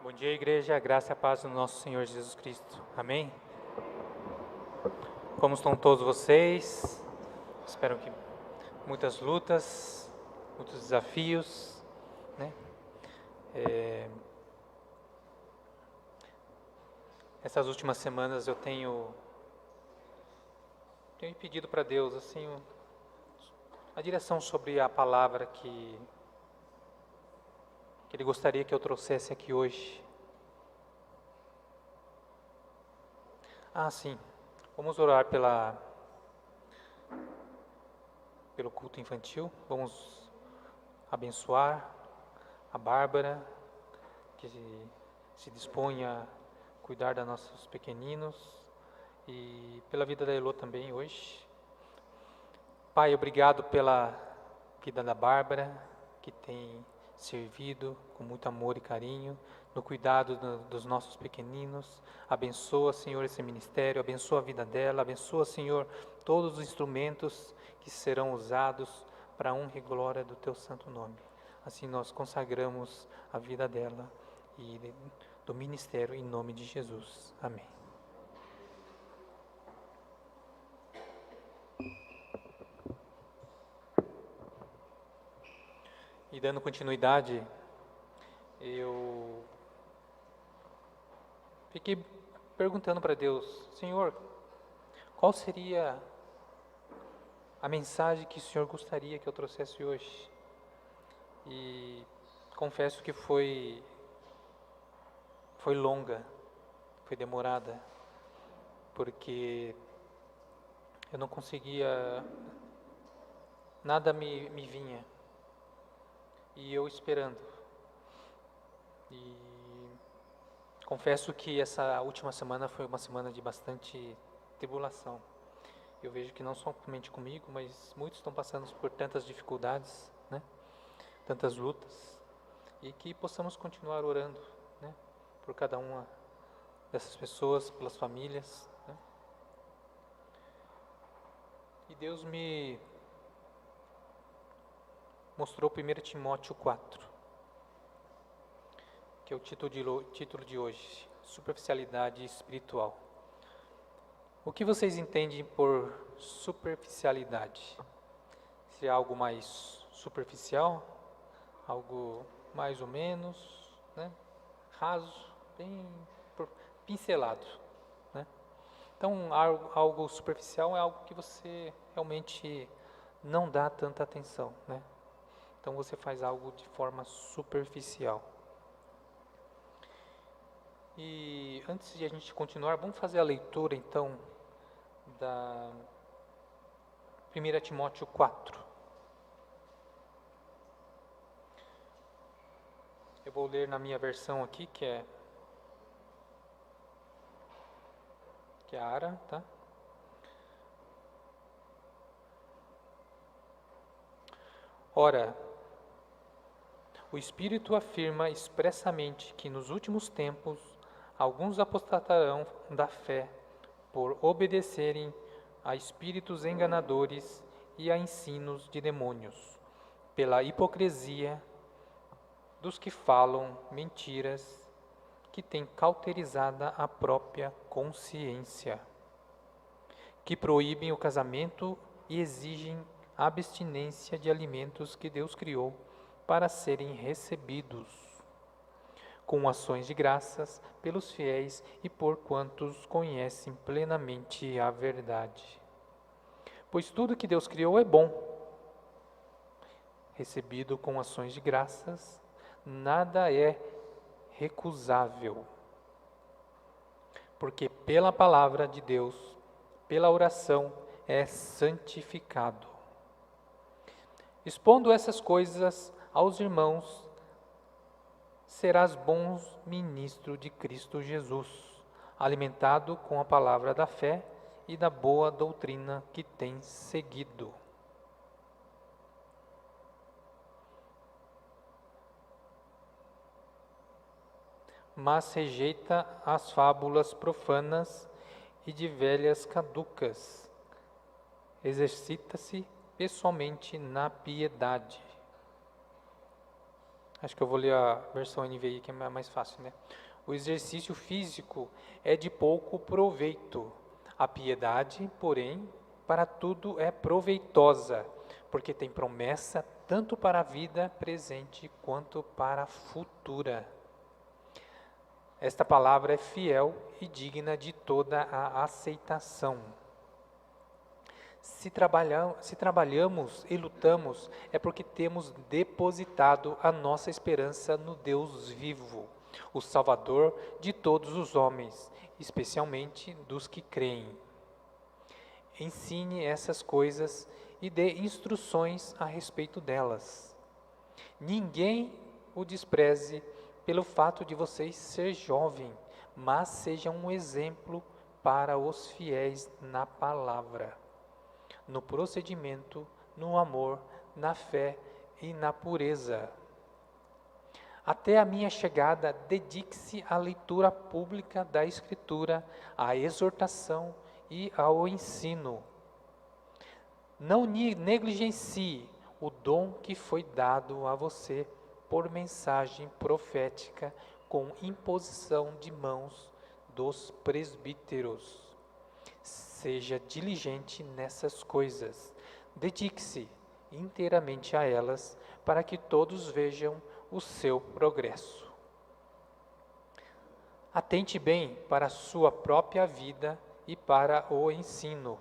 Bom dia, igreja. A graça e a paz do nosso Senhor Jesus Cristo. Amém? Como estão todos vocês? Espero que muitas lutas, muitos desafios, né? Essas últimas semanas eu tenho pedido para Deus assim a direção sobre a palavra que Ele gostaria que eu trouxesse aqui hoje. Sim. Vamos orar pelo culto infantil. Vamos abençoar a Bárbara, que se dispõe a cuidar dos nossos pequeninos, e pela vida da Elô também hoje. Pai, obrigado pela vida da Bárbara, que tem servido com muito amor e carinho, no cuidado dos nossos pequeninos. Abençoa, Senhor, esse ministério, abençoa a vida dela, abençoa, Senhor, todos os instrumentos que serão usados para a honra e glória do Teu santo nome. Assim nós consagramos a vida dela e do ministério em nome de Jesus. Amém. E dando continuidade, eu fiquei perguntando para Deus: Senhor, qual seria a mensagem que o Senhor gostaria que eu trouxesse hoje? E confesso que foi longa, foi demorada, porque eu não conseguia, nada me vinha, e eu esperando. E confesso que essa última semana foi uma semana de bastante tribulação. Eu vejo que não somente comigo, mas muitos estão passando por tantas dificuldades, né? Tantas lutas, e que possamos continuar orando, né? Por cada uma dessas pessoas, pelas famílias, né? E Deus me mostrou 1 Timóteo 4, que é o título de hoje: superficialidade espiritual. O que vocês entendem por superficialidade? Se é algo mais superficial, algo mais ou menos, né? Raso, bem pincelado, né? Então, algo superficial é algo que você realmente não dá tanta atenção, né? Então você faz algo de forma superficial. E antes de a gente continuar, vamos fazer a leitura então da 1 Timóteo 4. Eu vou ler na minha versão aqui, que é a ARA, tá? Ora, o Espírito afirma expressamente que nos últimos tempos alguns apostatarão da fé por obedecerem a espíritos enganadores e a ensinos de demônios, pela hipocrisia dos que falam mentiras, que têm cauterizada a própria consciência, que proíbem o casamento e exigem a abstinência de alimentos que Deus criou para serem recebidos, com ações de graças pelos fiéis e por quantos conhecem plenamente a verdade. Pois tudo que Deus criou é bom, recebido com ações de graças, nada é recusável, porque pela palavra de Deus, pela oração, é santificado. Expondo essas coisas aos irmãos, serás bom ministro de Cristo Jesus, alimentado com a palavra da fé e da boa doutrina que tens seguido. Mas rejeita as fábulas profanas e de velhas caducas. Exercita-se pessoalmente na piedade. Acho que eu vou ler a versão NVI, que é mais fácil, né? O exercício físico é de pouco proveito. A piedade, porém, para tudo é proveitosa, porque tem promessa tanto para a vida presente quanto para a futura. Esta palavra é fiel e digna de toda a aceitação. Se trabalhamos e lutamos, é porque temos depositado a nossa esperança no Deus vivo, o Salvador de todos os homens, especialmente dos que creem. Ensine essas coisas e dê instruções a respeito delas. Ninguém o despreze pelo fato de você ser jovem, mas seja um exemplo para os fiéis na palavra, no procedimento, no amor, na fé e na pureza. Até a minha chegada, dedique-se à leitura pública da Escritura, à exortação e ao ensino. Não negligencie o dom que foi dado a você por mensagem profética com imposição de mãos dos presbíteros. Seja diligente nessas coisas. Dedique-se inteiramente a elas, para que todos vejam o seu progresso. Atente bem para a sua própria vida e para o ensino.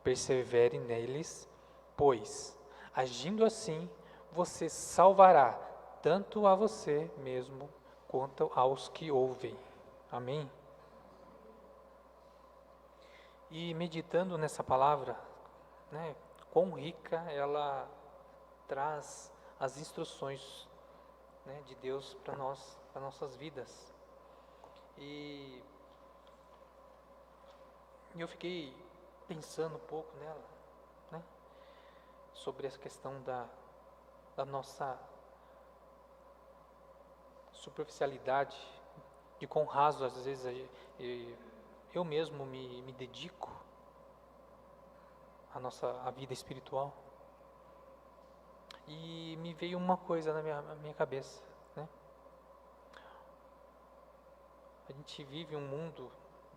Persevere neles, pois, agindo assim, você salvará tanto a você mesmo quanto aos que ouvem. Amém? E meditando nessa palavra, né, quão rica ela traz as instruções, né, de Deus para nós, para nossas vidas. E eu fiquei pensando um pouco nela, né, sobre essa questão da nossa superficialidade, de quão raso às vezes eu mesmo me dedico à vida espiritual. E me veio uma coisa na minha cabeça, né? A gente vive um mundo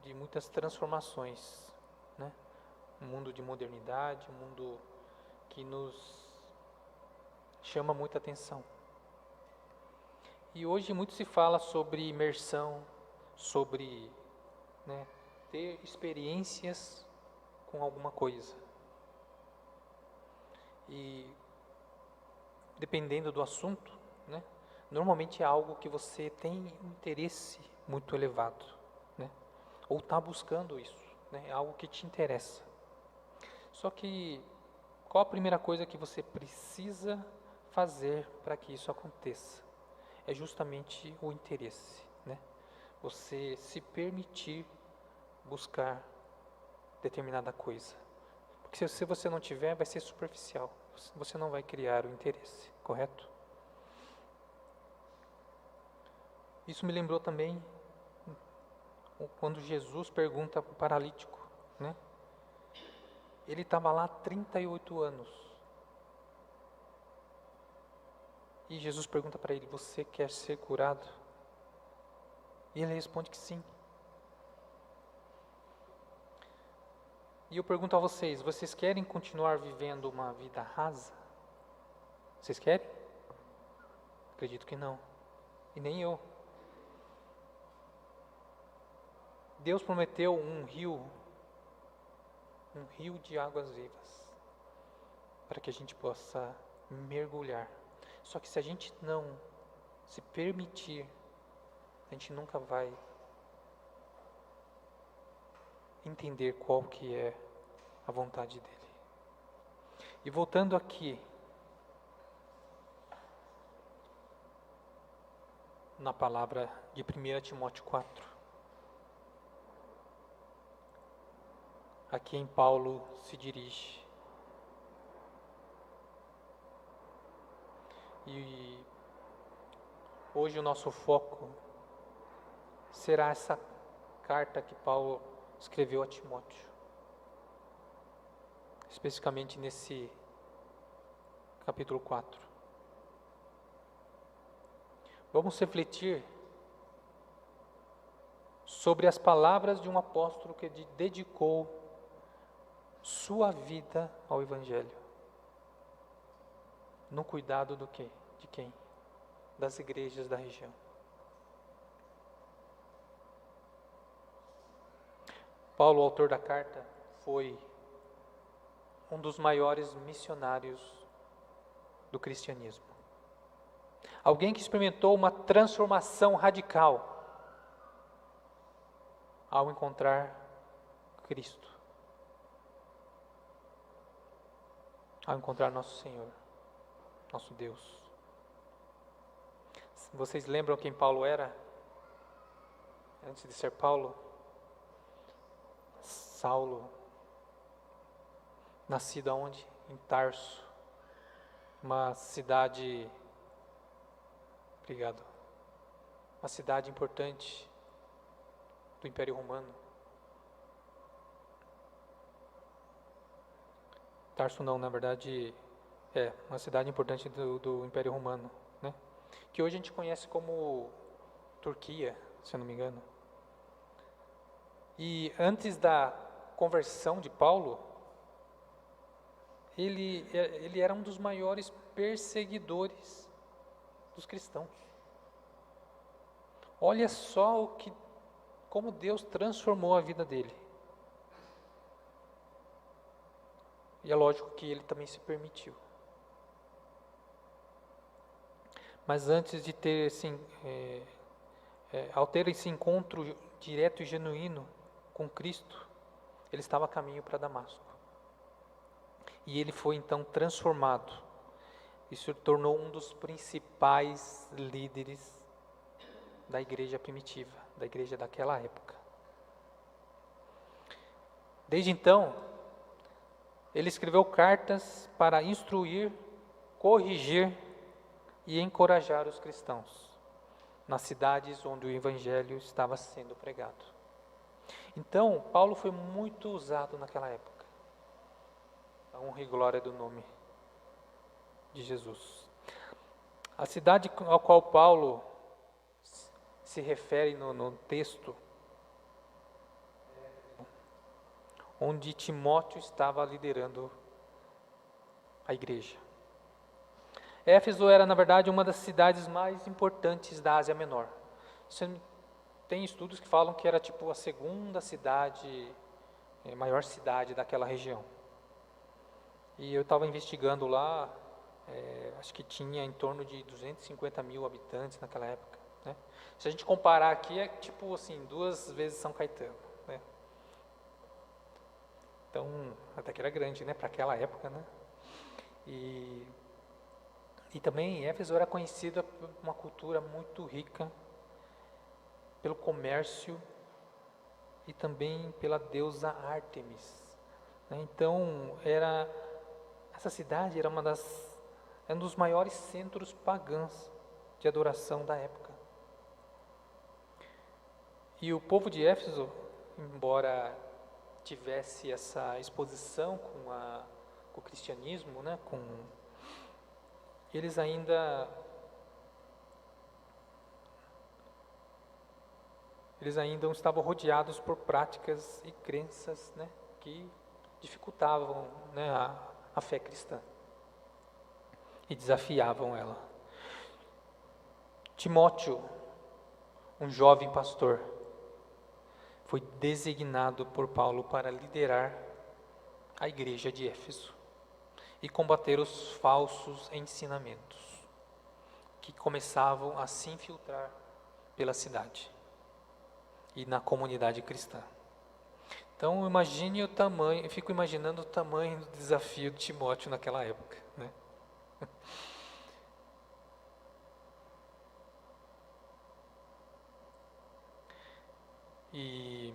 de muitas transformações, né? Um mundo de modernidade, um mundo que nos chama muita atenção. E hoje muito se fala sobre imersão, sobre, né, ter experiências com alguma coisa. E dependendo do assunto, né, normalmente é algo que você tem interesse muito elevado, né, ou está buscando isso, né, é algo que te interessa. Só que qual a primeira coisa que você precisa fazer para que isso aconteça? É justamente o interesse, né? Você se permitir buscar determinada coisa. Porque se você não tiver, vai ser superficial. Você não vai criar o interesse, correto? Isso me lembrou também quando Jesus pergunta para o paralítico, né? Ele estava lá há 38 anos. E Jesus pergunta para ele: você quer ser curado? E ele responde que sim. E eu pergunto a vocês: vocês querem continuar vivendo uma vida rasa? Vocês querem? Acredito que não. E nem eu. Deus prometeu um rio de águas vivas, para que a gente possa mergulhar. Só que se a gente não se permitir, a gente nunca vai entender qual que é a vontade dele. E voltando aqui na palavra de 1 Timóteo 4, a quem Paulo se dirige. E hoje o nosso foco será essa carta que Paulo escreveu a Timóteo, especificamente nesse capítulo 4. vamos refletir sobre as palavras de um apóstolo que dedicou sua vida ao Evangelho. No cuidado do quê? De quem? Das igrejas da região. Paulo, o autor da carta, foi um dos maiores missionários do cristianismo. Alguém que experimentou uma transformação radical ao encontrar Cristo, ao encontrar nosso Senhor, nosso Deus. Vocês lembram quem Paulo era? Antes de ser Paulo? Saulo, nascido aonde? Em Tarso, uma cidade, uma cidade importante do Império Romano. Tarso não, na verdade, é uma cidade importante do Império Romano, né? Que hoje a gente conhece como Turquia, se eu não me engano. E antes da conversão de Paulo, ele era um dos maiores perseguidores dos cristãos. Olha só como Deus transformou a vida dele. E é lógico que ele também se permitiu. Mas antes de ter ao ter esse encontro direto e genuíno com Cristo, ele estava a caminho para Damasco. E ele foi então transformado e se tornou um dos principais líderes da igreja primitiva, da igreja daquela época. Desde então, ele escreveu cartas para instruir, corrigir e encorajar os cristãos nas cidades onde o evangelho estava sendo pregado. Então, Paulo foi muito usado naquela época. A honra e glória do nome de Jesus. A cidade ao qual Paulo se refere no texto, onde Timóteo estava liderando a igreja. Éfeso era, na verdade, uma das cidades mais importantes da Ásia Menor. Tem estudos que falam que era tipo a segunda cidade, maior cidade daquela região. E eu estava investigando lá, acho que tinha em torno de 250 mil habitantes naquela época, né? Se a gente comparar aqui, é tipo assim, 2 vezes São Caetano, né? Então, até que era grande, né, para aquela época, né? E também Éfeso era conhecida por uma cultura muito rica, pelo comércio e também pela deusa Ártemis, né? Então, essa cidade era um dos maiores centros pagãos de adoração da época. E o povo de Éfeso, embora tivesse essa exposição com o cristianismo, né, eles ainda estavam rodeados por práticas e crenças, né, que dificultavam, né, a fé cristã e desafiavam ela. Timóteo, um jovem pastor, foi designado por Paulo para liderar a igreja de Éfeso e combater os falsos ensinamentos que começavam a se infiltrar pela cidade e na comunidade cristã. Então imagine o tamanho, eu fico imaginando o tamanho do desafio de Timóteo naquela época, né? E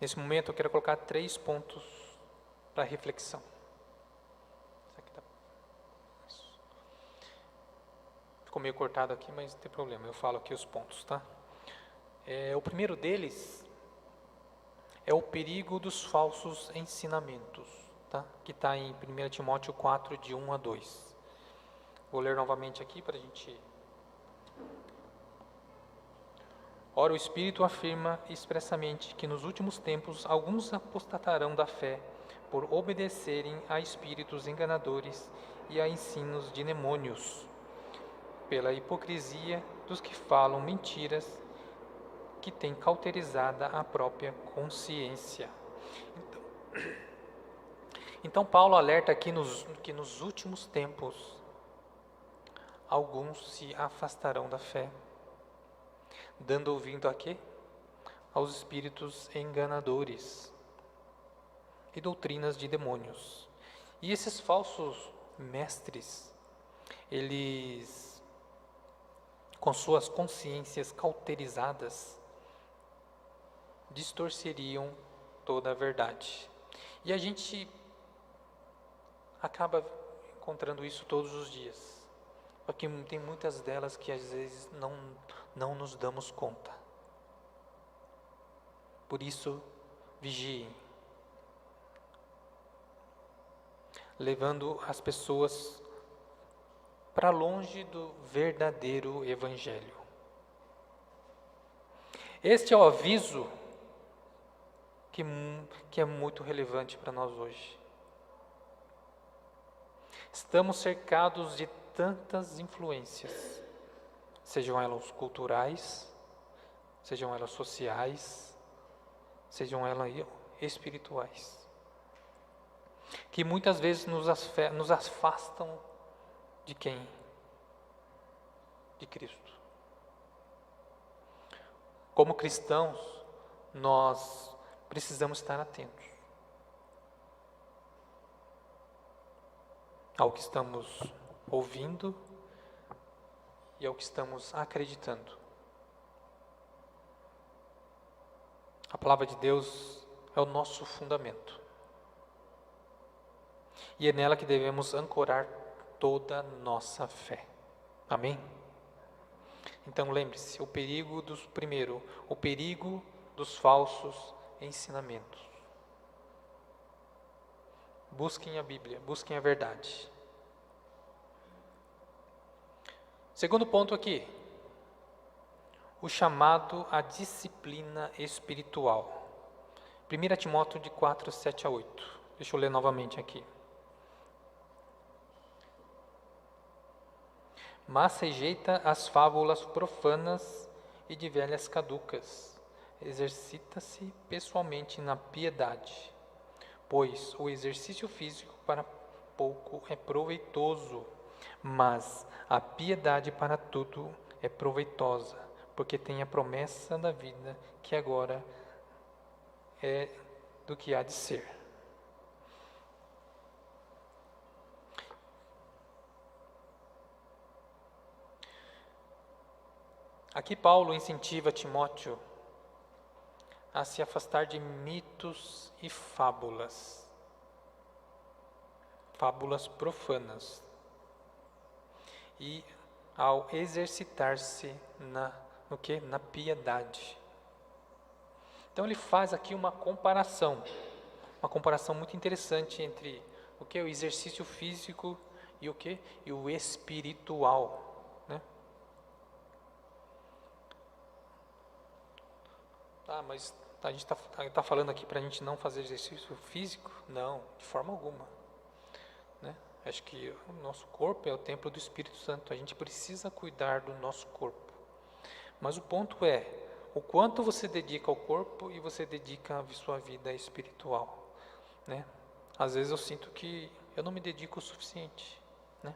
nesse momento eu quero colocar 3 pontos para reflexão. Ficou meio cortado aqui, mas não tem problema, eu falo aqui os pontos, tá? O primeiro deles é o perigo dos falsos ensinamentos, tá? Que está em 1 Timóteo 4, de 1 a 2. Vou ler novamente aqui para a gente. Ora, o Espírito afirma expressamente que nos últimos tempos alguns apostatarão da fé por obedecerem a espíritos enganadores e a ensinos de demônios, pela hipocrisia dos que falam mentiras, que têm cauterizada a própria consciência. Então Paulo alerta aqui que nos últimos tempos alguns se afastarão da fé, dando ouvido a quê? Aos espíritos enganadores e doutrinas de demônios. E esses falsos mestres, eles, com suas consciências cauterizadas, distorceriam toda a verdade. E a gente acaba encontrando isso todos os dias. Porque tem muitas delas que às vezes não nos damos conta. Por isso, vigiem, levando as pessoas para longe do verdadeiro Evangelho. Este é o aviso que é muito relevante para nós hoje. Estamos cercados de tantas influências, sejam elas culturais, sejam elas sociais, sejam elas espirituais, que muitas vezes nos afastam de quem? De Cristo. Como cristãos, nós precisamos estar atentos ao que estamos ouvindo e ao que estamos acreditando. A palavra de Deus é o nosso fundamento. E é nela que devemos ancorar toda a nossa fé. Amém? Então lembre-se, o perigo dos falsos ensinamentos. Busquem a Bíblia, busquem a verdade. Segundo ponto aqui, o chamado à disciplina espiritual. 1 Timóteo de 4, 7 a 8. Deixa eu ler novamente aqui. Mas rejeita as fábulas profanas e de velhas caducas. Exercita-se pessoalmente na piedade, pois o exercício físico para pouco é proveitoso, mas a piedade para tudo é proveitosa, porque tem a promessa da vida que agora é do que há de ser. Aqui Paulo incentiva Timóteo a se afastar de mitos e fábulas profanas, e ao exercitar-se na piedade. Então ele faz aqui uma comparação muito interessante entre o que é o exercício físico e o que? E o espiritual, né? Mas a gente está falando aqui para a gente não fazer exercício físico? Não, de forma alguma, né? Acho que o nosso corpo é o templo do Espírito Santo, a gente precisa cuidar do nosso corpo. Mas o ponto é, o quanto você dedica ao corpo e você dedica a sua vida espiritual, né? Às vezes eu sinto que eu não me dedico o suficiente, né?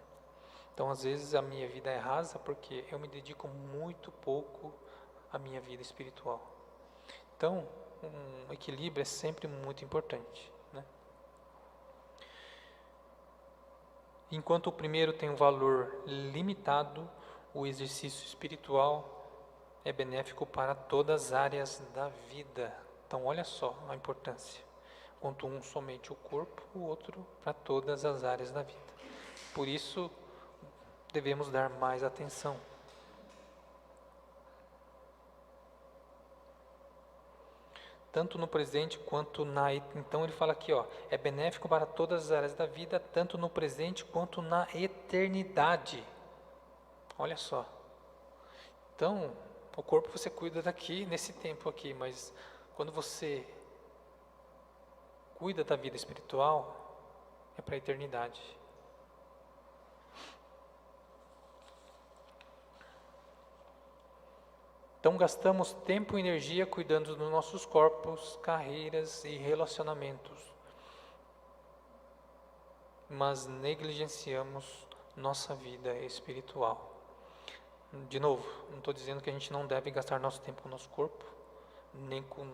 Então às vezes a minha vida é rasa porque eu me dedico muito pouco à minha vida espiritual. Então, um equilíbrio é sempre muito importante, né? Enquanto o primeiro tem um valor limitado, o exercício espiritual é benéfico para todas as áreas da vida. Então, olha só a importância. Enquanto um somente o corpo, o outro para todas as áreas da vida. Por isso, devemos dar mais atenção. tanto no presente quanto Então ele fala aqui, ó, é benéfico para todas as áreas da vida, tanto no presente quanto na eternidade. Olha só. Então, o corpo você cuida daqui, nesse tempo aqui, mas quando você cuida da vida espiritual, é para a eternidade. Então gastamos tempo e energia cuidando dos nossos corpos, carreiras e relacionamentos, mas negligenciamos nossa vida espiritual. De novo, não estou dizendo que a gente não deve gastar nosso tempo com o nosso corpo, nem com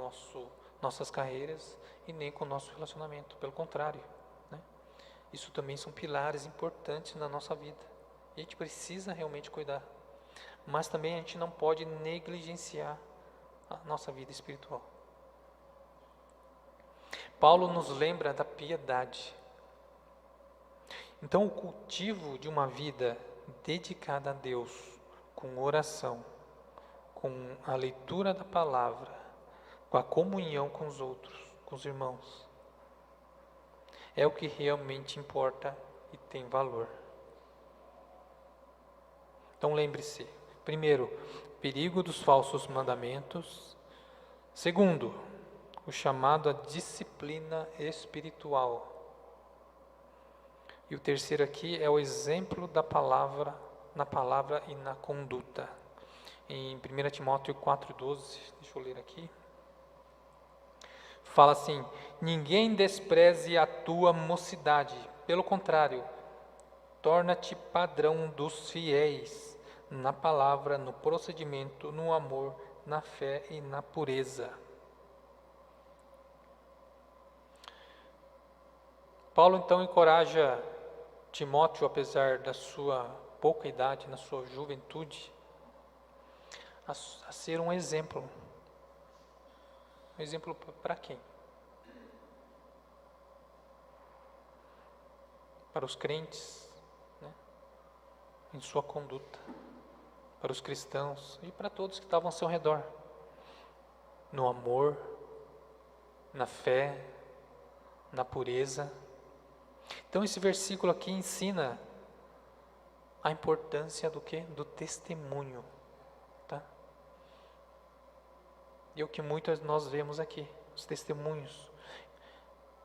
nossas carreiras e nem com o nosso relacionamento. Pelo contrário, né? Isso também são pilares importantes na nossa vida. E a gente precisa realmente cuidar. Mas também a gente não pode negligenciar a nossa vida espiritual. Paulo nos lembra da piedade. Então, o cultivo de uma vida dedicada a Deus, com oração, com a leitura da palavra, com a comunhão com os outros, com os irmãos, é o que realmente importa e tem valor. Então, lembre-se. Primeiro, perigo dos falsos mandamentos. Segundo, o chamado à disciplina espiritual. E o terceiro aqui é o exemplo da palavra, na palavra e na conduta. Em 1 Timóteo 4,12, deixa eu ler aqui. Fala assim: ninguém despreze a tua mocidade, pelo contrário, torna-te padrão dos fiéis, na palavra, no procedimento, no amor, na fé e na pureza. Paulo então encoraja Timóteo, apesar da sua pouca idade, na sua juventude, a ser um exemplo. Um exemplo para quem? Para os crentes, né? Em sua conduta. Para os cristãos e para todos que estavam ao seu redor, no amor, na fé, na pureza. Então esse versículo aqui ensina a importância do quê? Do testemunho, tá? E é o que muitos nós vemos aqui, os testemunhos.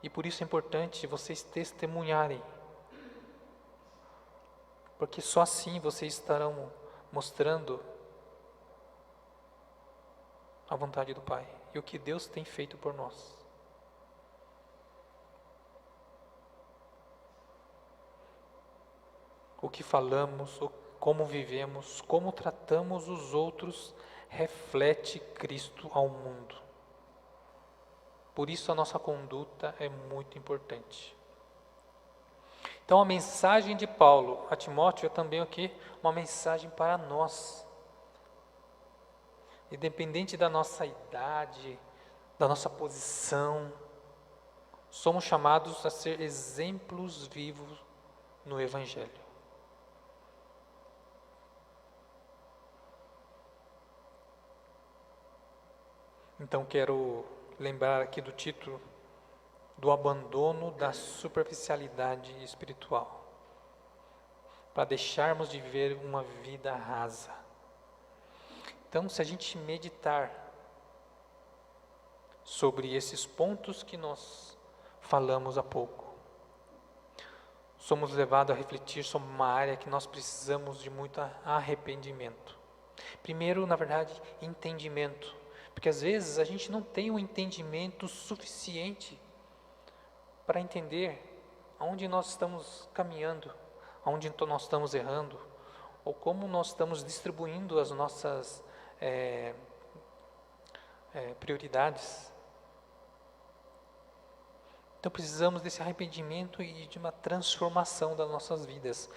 E por isso é importante vocês testemunharem, porque só assim vocês estarão mostrando a vontade do Pai e o que Deus tem feito por nós. O que falamos, como vivemos, como tratamos os outros, reflete Cristo ao mundo. Por isso a nossa conduta é muito importante. Então a mensagem de Paulo a Timóteo é também aqui uma mensagem para nós. Independente da nossa idade, da nossa posição, somos chamados a ser exemplos vivos no Evangelho. Então quero lembrar aqui do título do abandono da superficialidade espiritual, para deixarmos de viver uma vida rasa. Então, se a gente meditar sobre esses pontos que nós falamos há pouco, somos levados a refletir sobre uma área que nós precisamos de muito arrependimento. Primeiro, na verdade, entendimento, porque às vezes a gente não tem um entendimento suficiente para entender aonde nós estamos caminhando, aonde nós estamos errando, ou como nós estamos distribuindo as nossas prioridades. Então precisamos desse arrependimento e de uma transformação das nossas vidas.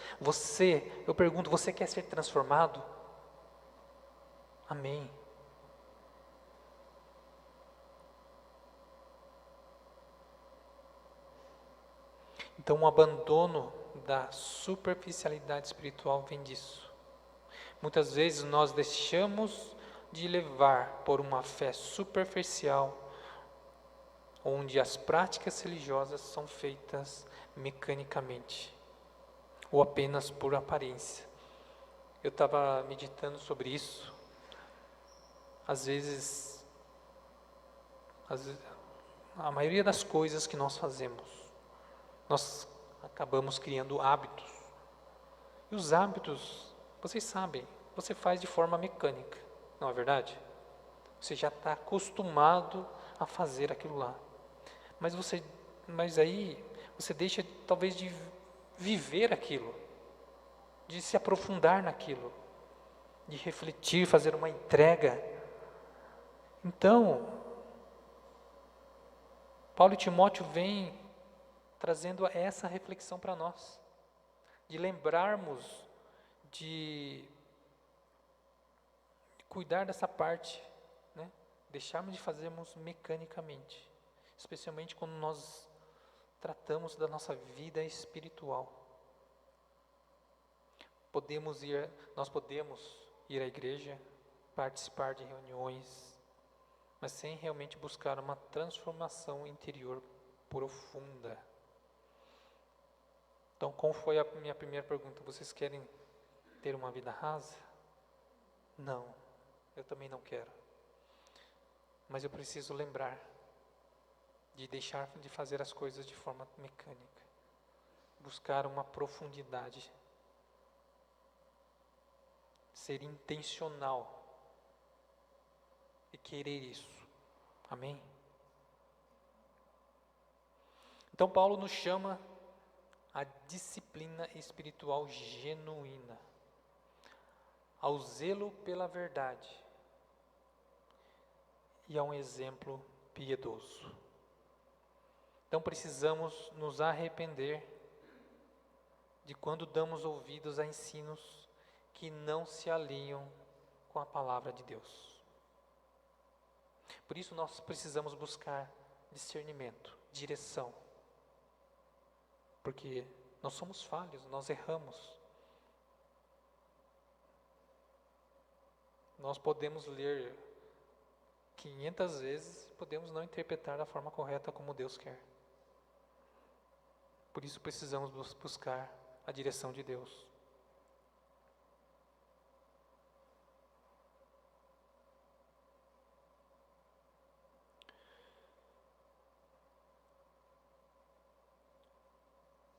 Eu pergunto, você quer ser transformado? Amém. Então o abandono da superficialidade espiritual vem disso. Muitas vezes nós deixamos de levar por uma fé superficial, onde as práticas religiosas são feitas mecanicamente ou apenas por aparência. Eu estava meditando sobre isso. Às vezes, a maioria das coisas que nós fazemos, nós acabamos criando hábitos. E os hábitos, vocês sabem, você faz de forma mecânica, não é verdade? Você já está acostumado a fazer aquilo lá. Mas aí você deixa talvez de viver aquilo, de se aprofundar naquilo, de refletir, fazer uma entrega. Então, Paulo e Timóteo vêm trazendo essa reflexão para nós, de lembrarmos de cuidar dessa parte, né? Deixarmos de fazermos mecanicamente, especialmente quando nós tratamos da nossa vida espiritual. Nós podemos ir à igreja, participar de reuniões, mas sem realmente buscar uma transformação interior profunda. Então, como foi a minha primeira pergunta? Vocês querem ter uma vida rasa? Não, eu também não quero. Mas eu preciso lembrar de deixar de fazer as coisas de forma mecânica, buscar uma profundidade, ser intencional e querer isso. Amém? Então Paulo nos chama à disciplina espiritual genuína, ao zelo pela verdade e a um exemplo piedoso. Então precisamos nos arrepender de quando damos ouvidos a ensinos que não se alinham com a palavra de Deus. Por isso nós precisamos buscar discernimento, direção. Porque nós somos falhos, nós erramos. Nós podemos ler 500 vezes, podemos não interpretar da forma correta como Deus quer. Por isso precisamos buscar a direção de Deus.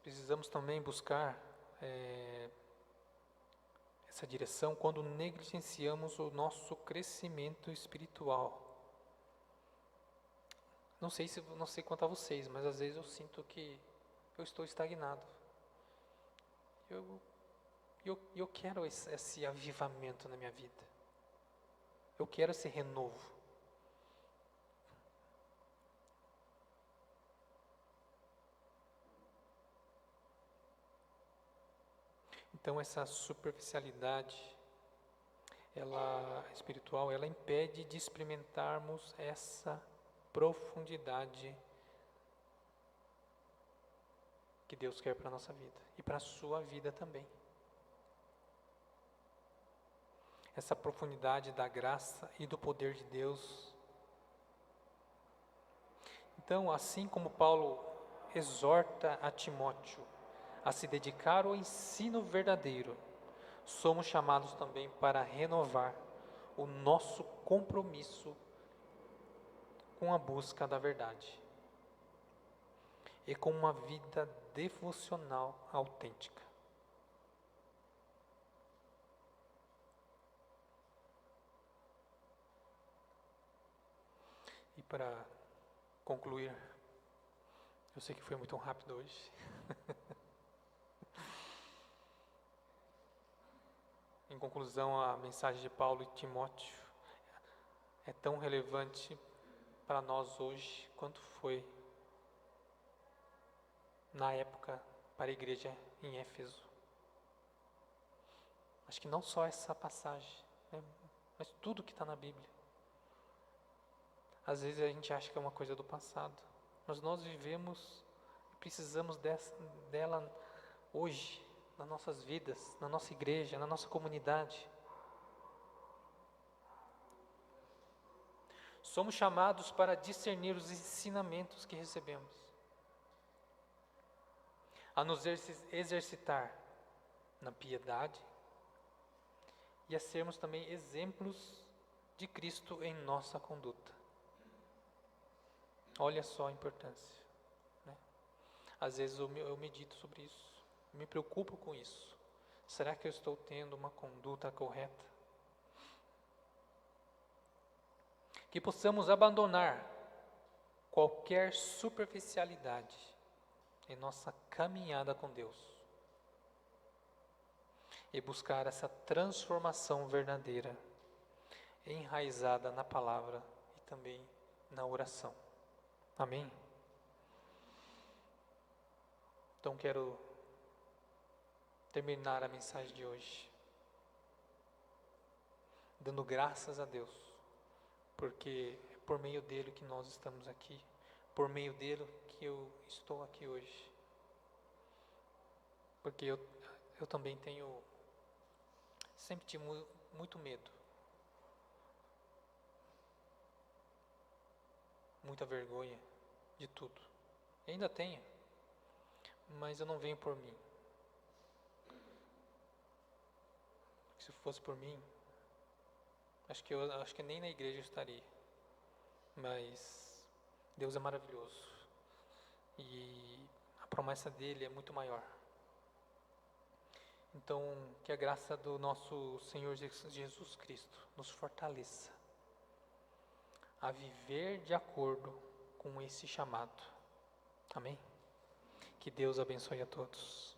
Precisamos também buscar essa direção quando negligenciamos o nosso crescimento espiritual. Não sei quanto a vocês, mas às vezes eu sinto que eu estou estagnado. Eu quero esse avivamento na minha vida. Eu quero esse renovo. Então essa superficialidade, espiritual, ela impede de experimentarmos essa profundidade que Deus quer para a nossa vida e para a sua vida também. Essa profundidade da graça e do poder de Deus. Então, assim como Paulo exorta a Timóteo a se dedicar ao ensino verdadeiro, somos chamados também para renovar o nosso compromisso com a busca da verdade e com uma vida devocional autêntica. E para concluir, eu sei que foi muito rápido hoje. Em conclusão, a mensagem de Paulo e Timóteo é tão relevante para nós hoje quanto foi na época para a igreja em Éfeso. Acho que não só essa passagem, né, mas tudo que está na Bíblia. Às vezes a gente acha que é uma coisa do passado, mas nós vivemos e precisamos dela hoje, nas nossas vidas, na nossa igreja, na nossa comunidade. Somos chamados para discernir os ensinamentos que recebemos, a nos exercitar na piedade e a sermos também exemplos de Cristo em nossa conduta. Olha só a importância, né? Às vezes eu medito sobre isso, me preocupo com isso. Será que eu estou tendo uma conduta correta? Que possamos abandonar qualquer superficialidade em nossa caminhada com Deus e buscar essa transformação verdadeira, enraizada na palavra e também na oração. Amém? Então quero terminar a mensagem de hoje dando graças a Deus, porque é por meio dele que nós estamos aqui, por meio dele que eu estou aqui hoje. Porque eu também sempre tive muito medo, muita vergonha de tudo. E ainda tenho, mas eu não venho por mim. Se fosse por mim, acho que nem na igreja eu estaria. Mas Deus é maravilhoso e a promessa dele é muito maior. Então, que a graça do nosso Senhor Jesus Cristo nos fortaleça a viver de acordo com esse chamado. Amém? Que Deus abençoe a todos.